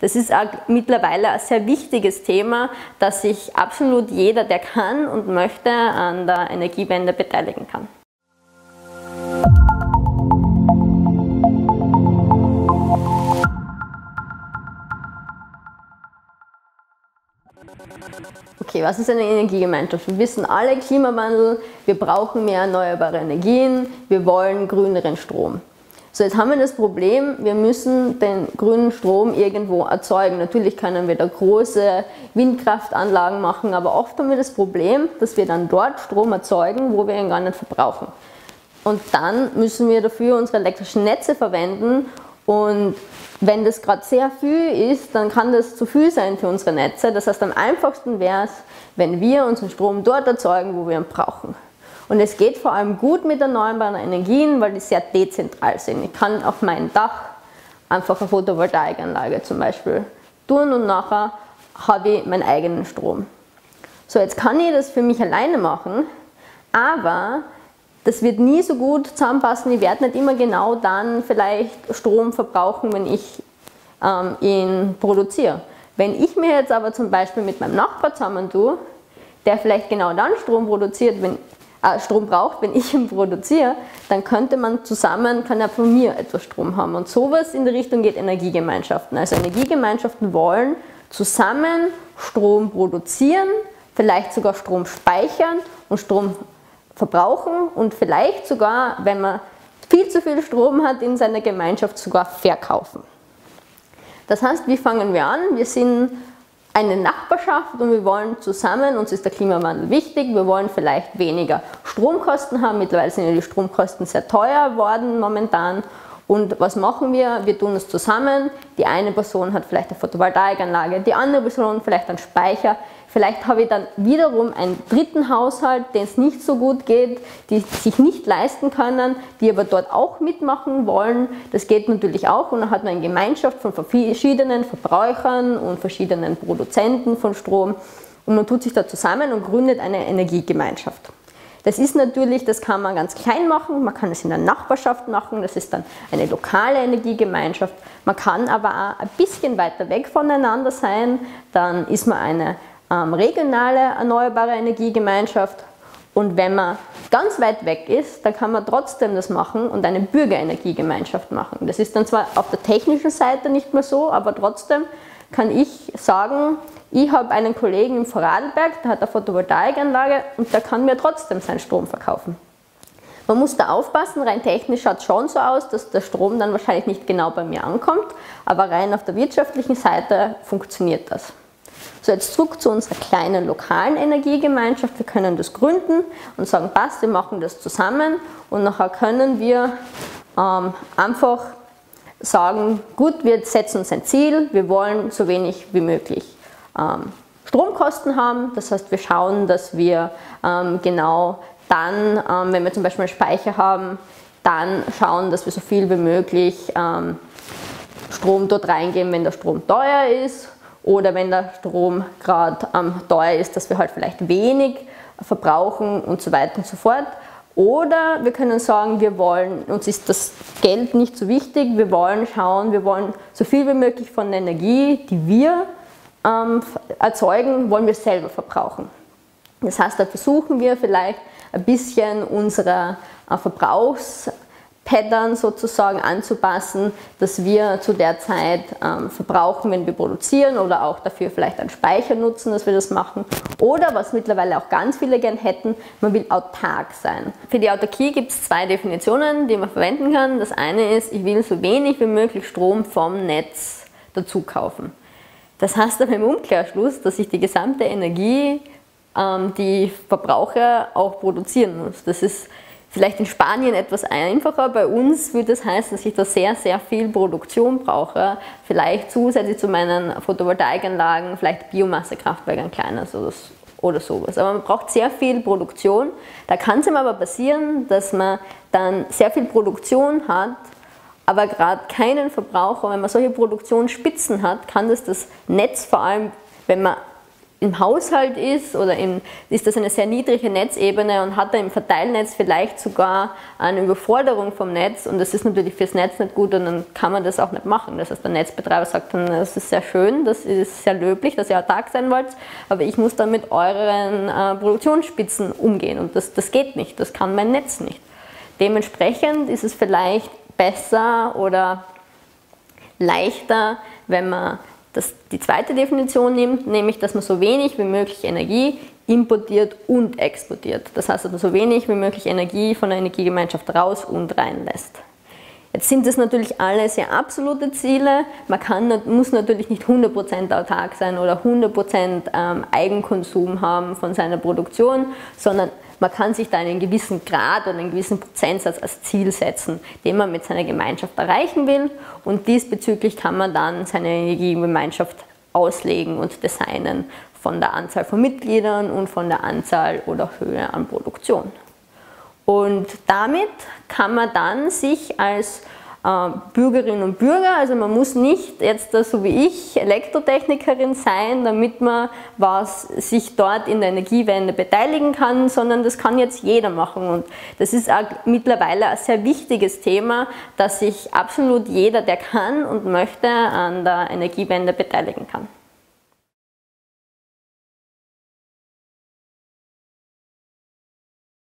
Das ist auch mittlerweile ein sehr wichtiges Thema, dass sich absolut jeder, der kann und möchte, an der Energiewende beteiligen kann. Okay, was ist eine Energiegemeinschaft? Wir wissen alle, Klimawandel, wir brauchen mehr erneuerbare Energien, wir wollen grüneren Strom. So, jetzt haben wir das Problem, wir müssen den grünen Strom irgendwo erzeugen. Natürlich können wir da große Windkraftanlagen machen, aber oft haben wir das Problem, dass wir dann dort Strom erzeugen, wo wir ihn gar nicht verbrauchen. Und dann müssen wir dafür unsere elektrischen Netze verwenden. Und wenn das gerade sehr viel ist, dann kann das zu viel sein für unsere Netze. Das heißt, am einfachsten wäre es, wenn wir unseren Strom dort erzeugen, wo wir ihn brauchen. Und es geht vor allem gut mit erneuerbaren Energien, weil die sehr dezentral sind. Ich kann auf mein Dach einfach eine Photovoltaikanlage zum Beispiel tun und nachher habe ich meinen eigenen Strom. So, jetzt kann ich das für mich alleine machen, aber das wird nie so gut zusammenpassen. Ich werde nicht immer genau dann vielleicht Strom verbrauchen, wenn ich ihn produziere. Wenn ich mir jetzt aber zum Beispiel mit meinem Nachbar zusammen tue, der vielleicht genau dann Strom braucht, wenn ich ihn produziere, dann könnte man zusammen, kann er von mir etwas Strom haben. Und sowas in die Richtung geht Energiegemeinschaften. Also Energiegemeinschaften wollen zusammen Strom produzieren, vielleicht sogar Strom speichern und Strom verbrauchen und vielleicht sogar, wenn man viel zu viel Strom hat, in seiner Gemeinschaft sogar verkaufen. Das heißt, wie fangen wir an? Wir sind eine Nachbarschaft und wir wollen zusammen, uns ist der Klimawandel wichtig, wir wollen vielleicht weniger Stromkosten haben. Mittlerweile sind ja die Stromkosten sehr teuer geworden momentan. Und was machen wir? Wir tun es zusammen. Die eine Person hat vielleicht eine Photovoltaikanlage, die andere Person vielleicht einen Speicher. Vielleicht habe ich dann wiederum einen dritten Haushalt, den es nicht so gut geht, die sich nicht leisten können, die aber dort auch mitmachen wollen. Das geht natürlich auch und dann hat man eine Gemeinschaft von verschiedenen Verbrauchern und verschiedenen Produzenten von Strom und man tut sich da zusammen und gründet eine Energiegemeinschaft. Das ist natürlich, das kann man ganz klein machen, man kann es in der Nachbarschaft machen, das ist dann eine lokale Energiegemeinschaft. Man kann aber auch ein bisschen weiter weg voneinander sein, dann ist man eine regionale erneuerbare Energiegemeinschaft und wenn man ganz weit weg ist, dann kann man trotzdem das machen und eine Bürgerenergiegemeinschaft machen. Das ist dann zwar auf der technischen Seite nicht mehr so, aber trotzdem kann ich sagen, ich habe einen Kollegen im Vorarlberg, der hat eine Photovoltaikanlage und der kann mir trotzdem seinen Strom verkaufen. Man muss da aufpassen, rein technisch schaut es schon so aus, dass der Strom dann wahrscheinlich nicht genau bei mir ankommt, aber rein auf der wirtschaftlichen Seite funktioniert das. So, jetzt zurück zu unserer kleinen lokalen Energiegemeinschaft. Wir können das gründen und sagen, passt, wir machen das zusammen und nachher können wir einfach sagen, gut, wir setzen uns ein Ziel, wir wollen so wenig wie möglich Stromkosten haben. Das heißt, wir schauen, dass wir genau dann, wenn wir zum Beispiel einen Speicher haben, dann schauen, dass wir so viel wie möglich Strom dort reingeben, wenn der Strom teuer ist. Oder wenn der Strom gerade teuer ist, dass wir halt vielleicht wenig verbrauchen und so weiter und so fort. Oder wir können sagen, uns ist das Geld nicht so wichtig, wir wollen schauen, wir wollen so viel wie möglich von der Energie, die wir erzeugen, wollen wir selber verbrauchen. Das heißt, da versuchen wir vielleicht ein bisschen unsere Verbrauchspattern sozusagen anzupassen, dass wir zu der Zeit verbrauchen, wenn wir produzieren oder auch dafür vielleicht einen Speicher nutzen, dass wir das machen. Oder was mittlerweile auch ganz viele gern hätten, man will autark sein. Für die Autarkie gibt es zwei Definitionen, die man verwenden kann. Das eine ist, ich will so wenig wie möglich Strom vom Netz dazu kaufen. Das heißt aber im Umkehrschluss, dass ich die gesamte Energie, die ich verbrauche, auch produzieren muss. Das ist vielleicht in Spanien etwas einfacher. Bei uns würde das heißen, dass ich da sehr, sehr viel Produktion brauche. Vielleicht zusätzlich zu meinen Photovoltaikanlagen, vielleicht Biomassekraftwerke, ein kleines oder sowas. Aber man braucht sehr viel Produktion. Da kann es ihm aber passieren, dass man dann sehr viel Produktion hat, aber gerade keinen Verbraucher. Wenn man solche Produktionsspitzen hat, kann das Netz vor allem, wenn man im Haushalt ist oder ist das eine sehr niedrige Netzebene und hat da im Verteilnetz vielleicht sogar eine Überforderung vom Netz und das ist natürlich fürs Netz nicht gut und dann kann man das auch nicht machen. Das heißt, der Netzbetreiber sagt dann, das ist sehr schön, das ist sehr löblich, dass ihr autark sein wollt, aber ich muss dann mit euren Produktionsspitzen umgehen und das geht nicht, das kann mein Netz nicht. Dementsprechend ist es vielleicht besser oder leichter, wenn man die zweite Definition nimmt, nämlich, dass man so wenig wie möglich Energie importiert und exportiert. Das heißt, dass man so wenig wie möglich Energie von der Energiegemeinschaft raus und rein lässt. Jetzt sind das natürlich alle sehr absolute Ziele. Man muss natürlich nicht 100% autark sein oder 100% Eigenkonsum haben von seiner Produktion, sondern man kann sich da einen gewissen Grad oder einen gewissen Prozentsatz als Ziel setzen, den man mit seiner Gemeinschaft erreichen will und diesbezüglich kann man dann seine Energiegemeinschaft auslegen und designen von der Anzahl von Mitgliedern und von der Anzahl oder Höhe an Produktion. Und damit kann man dann sich als Bürgerinnen und Bürger, also man muss nicht jetzt so wie ich Elektrotechnikerin sein, damit man sich dort in der Energiewende beteiligen kann, sondern das kann jetzt jeder machen und das ist auch mittlerweile ein sehr wichtiges Thema, dass sich absolut jeder, der kann und möchte, an der Energiewende beteiligen kann.